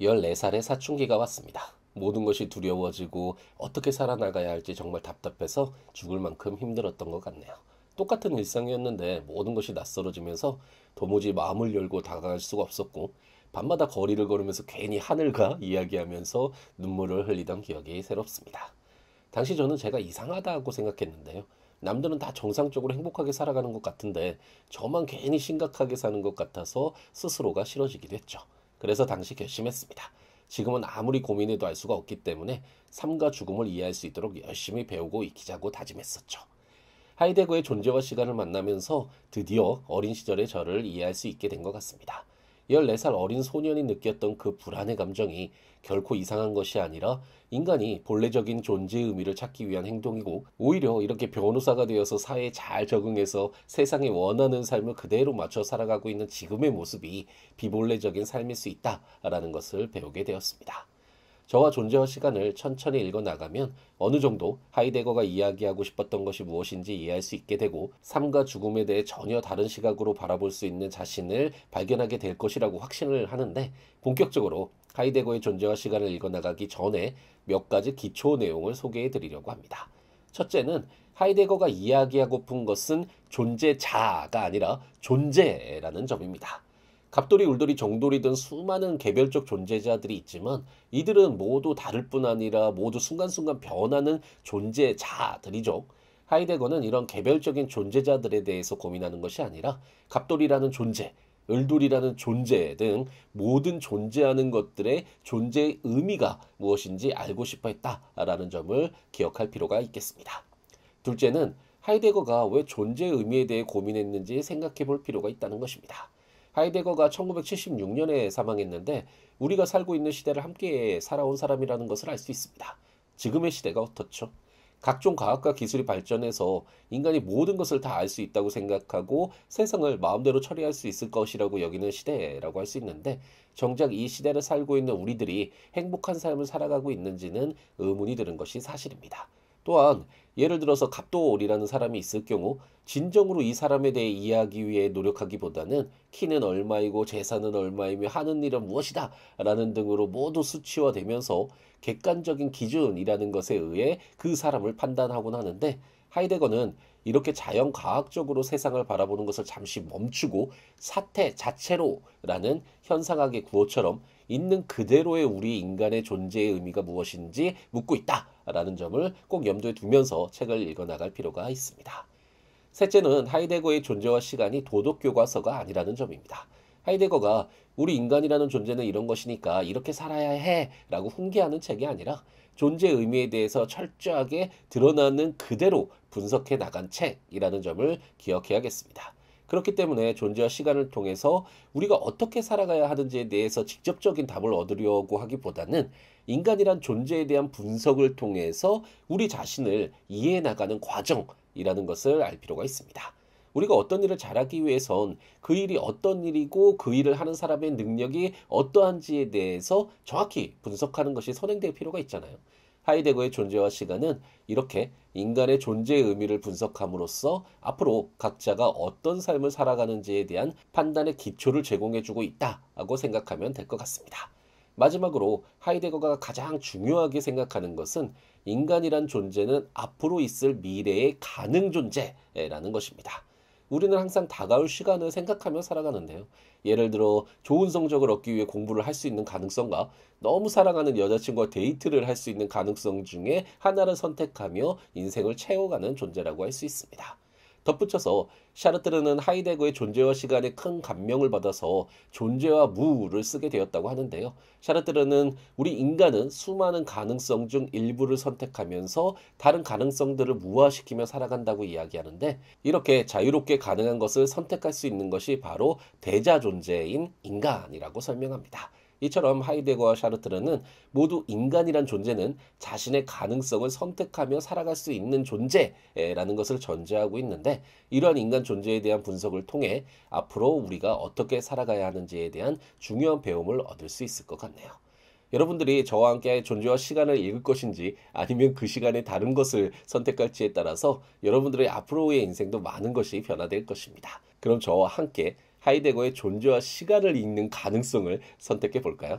14살의 사춘기가 왔습니다. 모든 것이 두려워지고 어떻게 살아나가야 할지 정말 답답해서 죽을 만큼 힘들었던 것 같네요. 똑같은 일상이었는데 모든 것이 낯설어지면서 도무지 마음을 열고 다가갈 수가 없었고, 밤마다 거리를 걸으면서 괜히 하늘과 이야기하면서 눈물을 흘리던 기억이 새롭습니다. 당시 저는 제가 이상하다고 생각했는데요. 남들은 다 정상적으로 행복하게 살아가는 것 같은데 저만 괜히 심각하게 사는 것 같아서 스스로가 싫어지기도 했죠. 그래서 당시 결심했습니다. 지금은 아무리 고민해도 알 수가 없기 때문에 삶과 죽음을 이해할 수 있도록 열심히 배우고 익히자고 다짐했었죠. 하이데거의 존재와 시간을 만나면서 드디어 어린 시절의 저를 이해할 수 있게 된 것 같습니다. 14살 어린 소년이 느꼈던 그 불안의 감정이 결코 이상한 것이 아니라 인간이 본래적인 존재의 의미를 찾기 위한 행동이고, 오히려 이렇게 변호사가 되어서 사회에 잘 적응해서 세상에 원하는 삶을 그대로 맞춰 살아가고 있는 지금의 모습이 비본래적인 삶일 수 있다라는 것을 배우게 되었습니다. 저와 존재와 시간을 천천히 읽어 나가면 어느 정도 하이데거가 이야기하고 싶었던 것이 무엇인지 이해할 수 있게 되고, 삶과 죽음에 대해 전혀 다른 시각으로 바라볼 수 있는 자신을 발견하게 될 것이라고 확신을 하는데, 본격적으로 하이데거의 존재와 시간을 읽어 나가기 전에 몇 가지 기초 내용을 소개해 드리려고 합니다. 첫째는 하이데거가 이야기하고픈 것은 존재자가 아니라 존재라는 점입니다. 갑돌이, 울돌이, 정돌이 등 수많은 개별적 존재자들이 있지만 이들은 모두 다를 뿐 아니라 모두 순간순간 변하는 존재자들이죠. 하이데거는 이런 개별적인 존재자들에 대해서 고민하는 것이 아니라 갑돌이라는 존재, 을돌이라는 존재 등 모든 존재하는 것들의 존재의 의미가 무엇인지 알고 싶어 했다라는 점을 기억할 필요가 있겠습니다. 둘째는 하이데거가 왜 존재의 의미에 대해 고민했는지 생각해 볼 필요가 있다는 것입니다. 하이데거가 1976년에 사망했는데 우리가 살고 있는 시대를 함께 살아온 사람이라는 것을 알 수 있습니다. 지금의 시대가 어떻죠? 각종 과학과 기술이 발전해서 인간이 모든 것을 다 알 수 있다고 생각하고 세상을 마음대로 처리할 수 있을 것이라고 여기는 시대라고 할 수 있는데, 정작 이 시대를 살고 있는 우리들이 행복한 삶을 살아가고 있는지는 의문이 드는 것이 사실입니다. 또한 예를 들어서 갑돌이라는 사람이 있을 경우 진정으로 이 사람에 대해 이해하기 위해 노력하기보다는 키는 얼마이고 재산은 얼마이며 하는 일은 무엇이다 라는 등으로 모두 수치화되면서 객관적인 기준이라는 것에 의해 그 사람을 판단하곤 하는데, 하이데거는 이렇게 자연과학적으로 세상을 바라보는 것을 잠시 멈추고 사태 자체로라는 현상학의 구호처럼 있는 그대로의 우리 인간의 존재의 의미가 무엇인지 묻고 있다라는 점을 꼭 염두에 두면서 책을 읽어나갈 필요가 있습니다. 셋째는 하이데거의 존재와 시간이 도덕교과서가 아니라는 점입니다. 하이데거가 우리 인간이라는 존재는 이런 것이니까 이렇게 살아야 해 라고 훈계하는 책이 아니라 존재의 의미에 대해서 철저하게 드러나는 그대로 분석해 나간 책이라는 점을 기억해야겠습니다. 그렇기 때문에 존재와 시간을 통해서 우리가 어떻게 살아가야 하는지에 대해서 직접적인 답을 얻으려고 하기보다는 인간이란 존재에 대한 분석을 통해서 우리 자신을 이해해 나가는 과정이라는 것을 알 필요가 있습니다. 우리가 어떤 일을 잘하기 위해선 그 일이 어떤 일이고 그 일을 하는 사람의 능력이 어떠한지에 대해서 정확히 분석하는 것이 선행될 필요가 있잖아요. 하이데거의 존재와 시간은 이렇게 인간의 존재의 의미를 분석함으로써 앞으로 각자가 어떤 삶을 살아가는지에 대한 판단의 기초를 제공해주고 있다고 생각하면 될 것 같습니다. 마지막으로 하이데거가 가장 중요하게 생각하는 것은 인간이란 존재는 앞으로 있을 미래의 가능 존재라는 것입니다. 우리는 항상 다가올 시간을 생각하며 살아가는데요. 예를 들어 좋은 성적을 얻기 위해 공부를 할 수 있는 가능성과 너무 사랑하는 여자친구와 데이트를 할 수 있는 가능성 중에 하나를 선택하며 인생을 채워가는 존재라고 할 수 있습니다. 덧붙여서 샤르트르는 하이데거의 존재와 시간에 큰 감명을 받아서 존재와 무를 쓰게 되었다고 하는데요. 샤르트르는 우리 인간은 수많은 가능성 중 일부를 선택하면서 다른 가능성들을 무화시키며 살아간다고 이야기하는데, 이렇게 자유롭게 가능한 것을 선택할 수 있는 것이 바로 대자 존재인 인간이라고 설명합니다. 이처럼 하이데거와 샤르트르는 모두 인간이란 존재는 자신의 가능성을 선택하며 살아갈 수 있는 존재라는 것을 전제하고 있는데, 이러한 인간 존재에 대한 분석을 통해 앞으로 우리가 어떻게 살아가야 하는지에 대한 중요한 배움을 얻을 수 있을 것 같네요. 여러분들이 저와 함께 존재와 시간을 읽을 것인지 아니면 그 시간에 다른 것을 선택할지에 따라서 여러분들의 앞으로의 인생도 많은 것이 변화될 것입니다. 그럼 저와 함께 하이데거의 존재와 시간을 읽는 가능성을 선택해 볼까요?